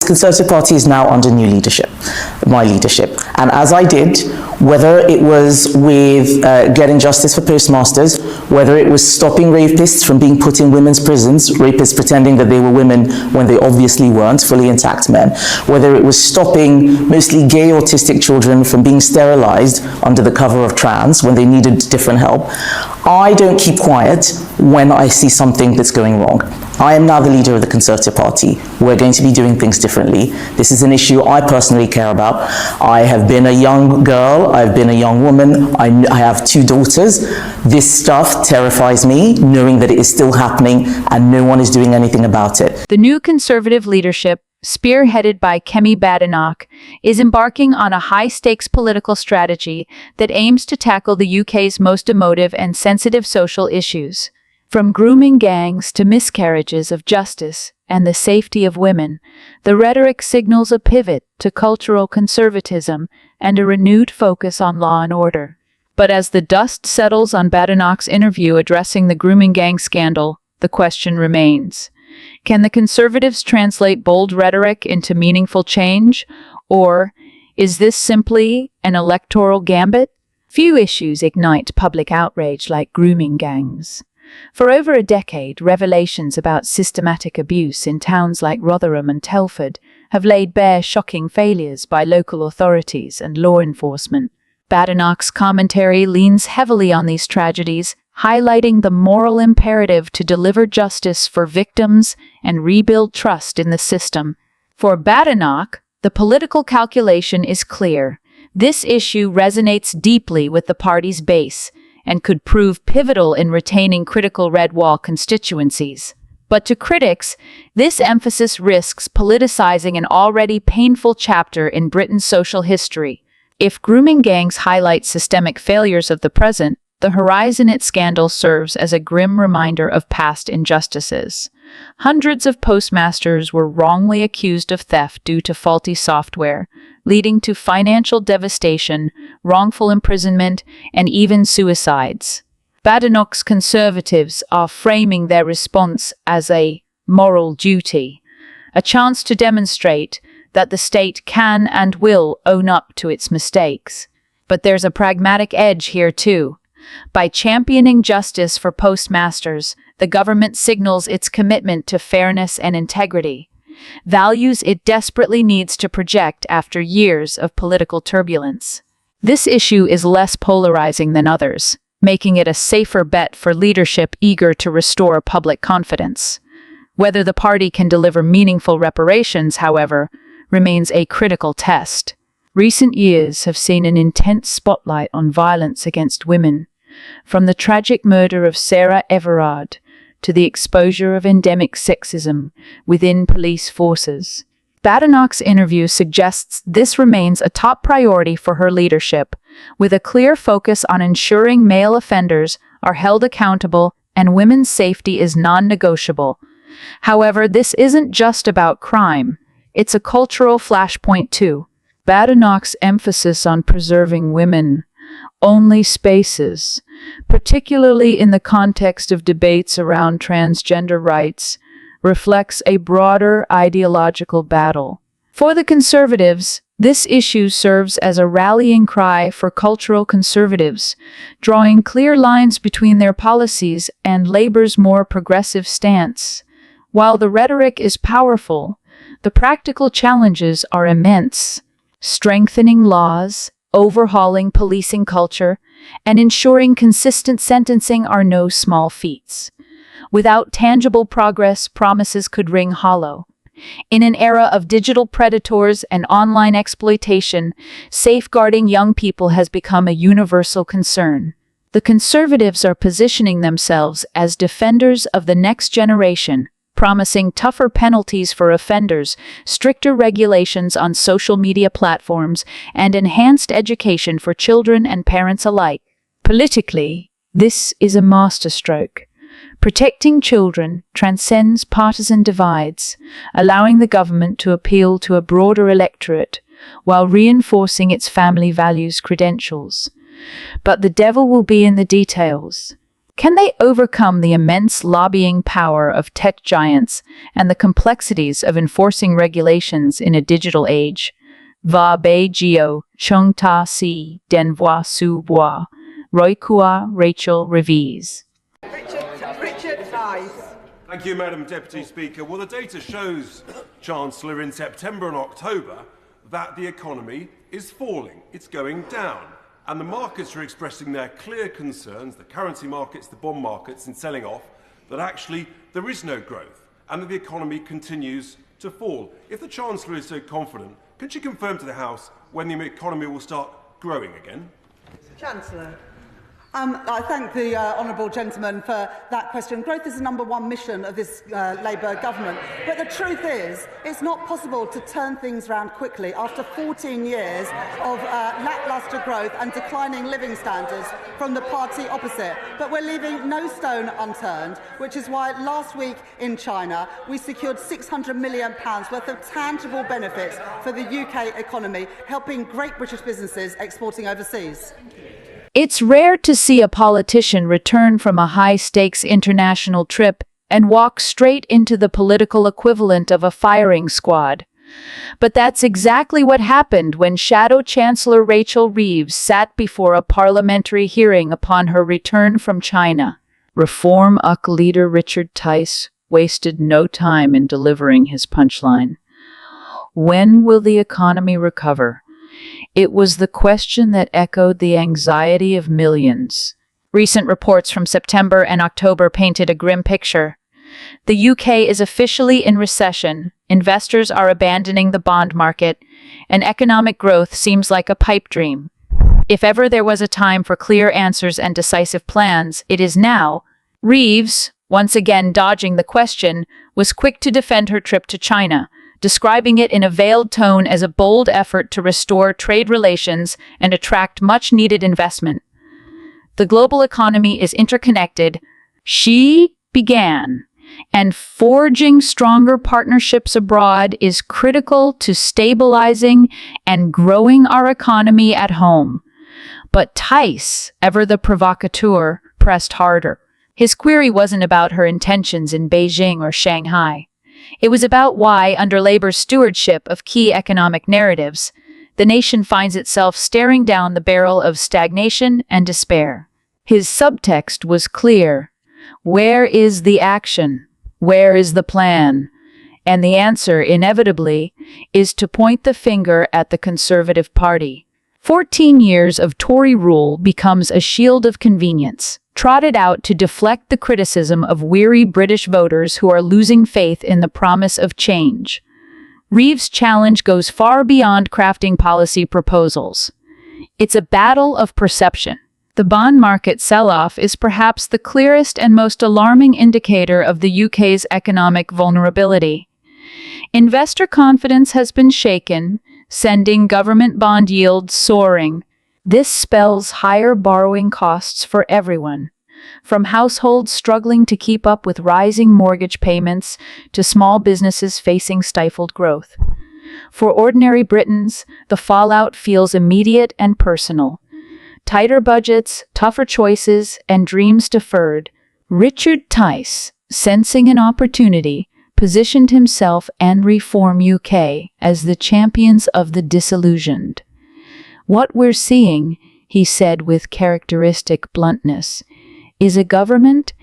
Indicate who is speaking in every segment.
Speaker 1: Conservative Party is now under new leadership, my leadership. And as I did, whether it was with getting justice for postmasters, whether it was stopping rapists from being put in women's prisons, rapists pretending that they were women when they obviously weren't, fully intact men, whether it was stopping mostly gay autistic children from being sterilized under the cover of trans when they needed different help, I don't keep quiet when I see something that's going wrong. I am now the leader of the Conservative Party. We're going to be doing things differently. This is an issue I personally care about. I have been a young girl, I've been a young woman, I have 2 daughters. This stuff terrifies me, knowing that it is still happening and no one is doing anything about it.
Speaker 2: The new Conservative leadership, spearheaded by Kemi Badenoch, is embarking on a high-stakes political strategy that aims to tackle the UK's most emotive and sensitive social issues. From grooming gangs to miscarriages of justice and the safety of women, the rhetoric signals a pivot to cultural conservatism and a renewed focus on law and order. But as the dust settles on Badenoch's interview addressing the grooming gang scandal, the question remains: can the Conservatives translate bold rhetoric into meaningful change, or is this simply an electoral gambit? Few issues ignite public outrage like grooming gangs. For over a decade, revelations about systematic abuse in towns like Rotherham and Telford have laid bare shocking failures by local authorities and law enforcement. Badenoch's commentary leans heavily on these tragedies, highlighting the moral imperative to deliver justice for victims and rebuild trust in the system. For Badenoch, the political calculation is clear. This issue resonates deeply with the party's base and could prove pivotal in retaining critical red wall constituencies. But to critics, this emphasis risks politicizing an already painful chapter in Britain's social history. If grooming gangs highlight systemic failures of the present, the Horizonate scandal serves as a grim reminder of past injustices. Hundreds of postmasters were wrongly accused of theft due to faulty software, leading to financial devastation, wrongful imprisonment, and even suicides. Badenoch's Conservatives are framing their response as a moral duty, a chance to demonstrate that the state can and will own up to its mistakes. But there's a pragmatic edge here too. By championing justice for postmasters, the government signals its commitment to fairness and integrity, values it desperately needs to project after years of political turbulence. This issue is less polarizing than others, making it a safer bet for leadership eager to restore public confidence. Whether the party can deliver meaningful reparations, however, remains a critical test. Recent years have seen an intense spotlight on violence against women, from the tragic murder of Sarah Everard to the exposure of endemic sexism within police forces. Badenoch's interview suggests this remains a top priority for her leadership, with a clear focus on ensuring male offenders are held accountable and women's safety is non-negotiable. However, this isn't just about crime. It's a cultural flashpoint too. Badenoch's emphasis on preserving women-only spaces, particularly in the context of debates around transgender rights, reflects a broader ideological battle. For the Conservatives, this issue serves as a rallying cry for cultural conservatives, drawing clear lines between their policies and Labour's more progressive stance. While the rhetoric is powerful, the practical challenges are immense. Strengthening laws, overhauling policing culture, and ensuring consistent sentencing are no small feats. Without tangible progress, promises could ring hollow. In an era of digital predators and online exploitation, safeguarding young people has become a universal concern. The Conservatives are positioning themselves as defenders of the next generation, promising tougher penalties for offenders, stricter regulations on social media platforms, and enhanced education for children and parents alike. Politically, this is a masterstroke. Protecting children transcends partisan divides, allowing the government to appeal to a broader electorate while reinforcing its family values credentials. But the devil will be in the details. Can they overcome the immense lobbying power of tech giants and the complexities of enforcing regulations in a digital age? Va bei geo, chung ta si, denvoi su bois. Roikua Rachel Reeves.
Speaker 3: Richard Tice.
Speaker 4: Thank you, Madam Deputy Speaker. Well, the data shows, Chancellor, in September and October, that the economy is falling. It's going down. And the markets are expressing their clear concerns, the currency markets, the bond markets, in selling off, that actually there is no growth and that the economy continues to fall. If the Chancellor is so confident, could she confirm to the House when the economy will start growing again?
Speaker 3: Chancellor. I thank the honourable gentleman for that question. Growth is the #1 mission of this Labour government. But the truth is, it's not possible to turn things around quickly after 14 years of lacklustre growth and declining living standards from the party opposite. But we're leaving no stone unturned, which is why last week in China we secured £600 million worth of tangible benefits for the UK economy, helping great British businesses exporting overseas.
Speaker 2: It's rare to see a politician return from a high-stakes international trip and walk straight into the political equivalent of a firing squad. But that's exactly what happened when Shadow Chancellor Rachel Reeves sat before a parliamentary hearing upon her return from China. Reform UC leader Richard Tice wasted no time in delivering his punchline. When will the economy recover? It was the question that echoed the anxiety of millions. Recent reports from September and October painted a grim picture. The UK is officially in recession, investors are abandoning the bond market, and economic growth seems like a pipe dream. If ever there was a time for clear answers and decisive plans, it is now. Reeves, once again dodging the question, was quick to defend her trip to China, describing it in a veiled tone as a bold effort to restore trade relations and attract much-needed investment. The global economy is interconnected, she began, and forging stronger partnerships abroad is critical to stabilizing and growing our economy at home. But Tice, ever the provocateur, pressed harder. His query wasn't about her intentions in Beijing or Shanghai. It was about why, under Labour's stewardship of key economic narratives, the nation finds itself staring down the barrel of stagnation and despair. His subtext was clear. Where is the action? Where is the plan? And the answer, inevitably, is to point the finger at the Conservative Party. 14 years of Tory rule becomes a shield of convenience, trotted out to deflect the criticism of weary British voters who are losing faith in the promise of change. Reeves' challenge goes far beyond crafting policy proposals. It's a battle of perception. The bond market sell-off is perhaps the clearest and most alarming indicator of the UK's economic vulnerability. Investor confidence has been shaken, sending government bond yields soaring. This spells higher borrowing costs for everyone, from households struggling to keep up with rising mortgage payments to small businesses facing stifled growth. For ordinary Britons, the fallout feels immediate and personal. Tighter budgets, tougher choices, and dreams deferred. Richard Tice, sensing an opportunity, positioned himself and Reform UK as the champions of the disillusioned. What we're seeing, he said with characteristic bluntness, is a government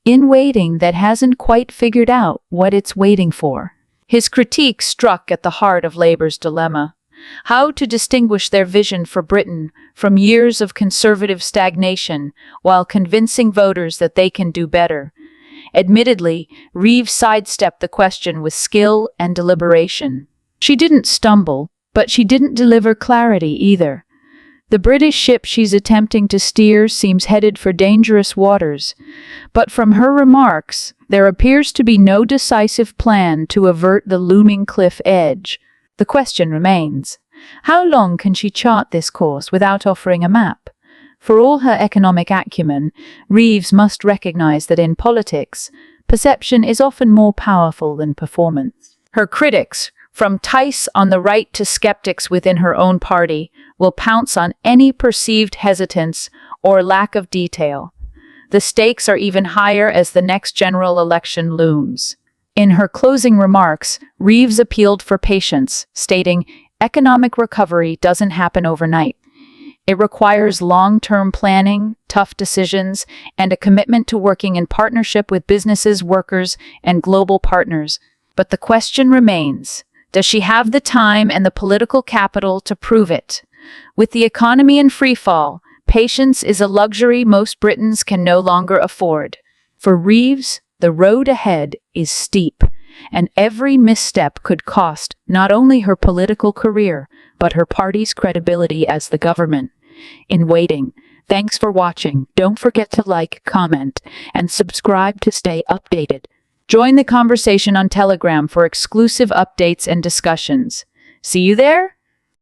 Speaker 2: in waiting that hasn't quite figured out what it's waiting for. His critique struck at the heart of Labour's dilemma. How to distinguish their vision for Britain from years of Conservative stagnation while convincing voters that they can do better. Admittedly, Reeves sidestepped the question with skill and deliberation. She didn't stumble, but she didn't deliver clarity either. The British ship she's attempting to steer seems headed for dangerous waters, but from her remarks, there appears to be no decisive plan to avert the looming cliff edge. The question remains, how long can she chart this course without offering a map? For all her economic acumen, Reeves must recognize that in politics, perception is often more powerful than performance. Her critics, from Tice on the right to skeptics within her own party, will pounce on any perceived hesitance or lack of detail. the stakes are even higher as the next general election looms. In her closing remarks, Reeves appealed for patience, stating, "Economic recovery doesn't happen overnight. It requires long-term planning, tough decisions, and a commitment to working in partnership with businesses, workers, and global partners. But the question remains, does she have the time and the political capital to prove it? With the economy in freefall, patience is a luxury most Britons can no longer afford. For Reeves, the road ahead is steep, and every misstep could cost not only her political career, but her party's credibility as the government. In waiting, thanks for watching. Don't forget to like, comment, and subscribe to stay updated. Join the conversation on Telegram for exclusive updates and discussions. See you there?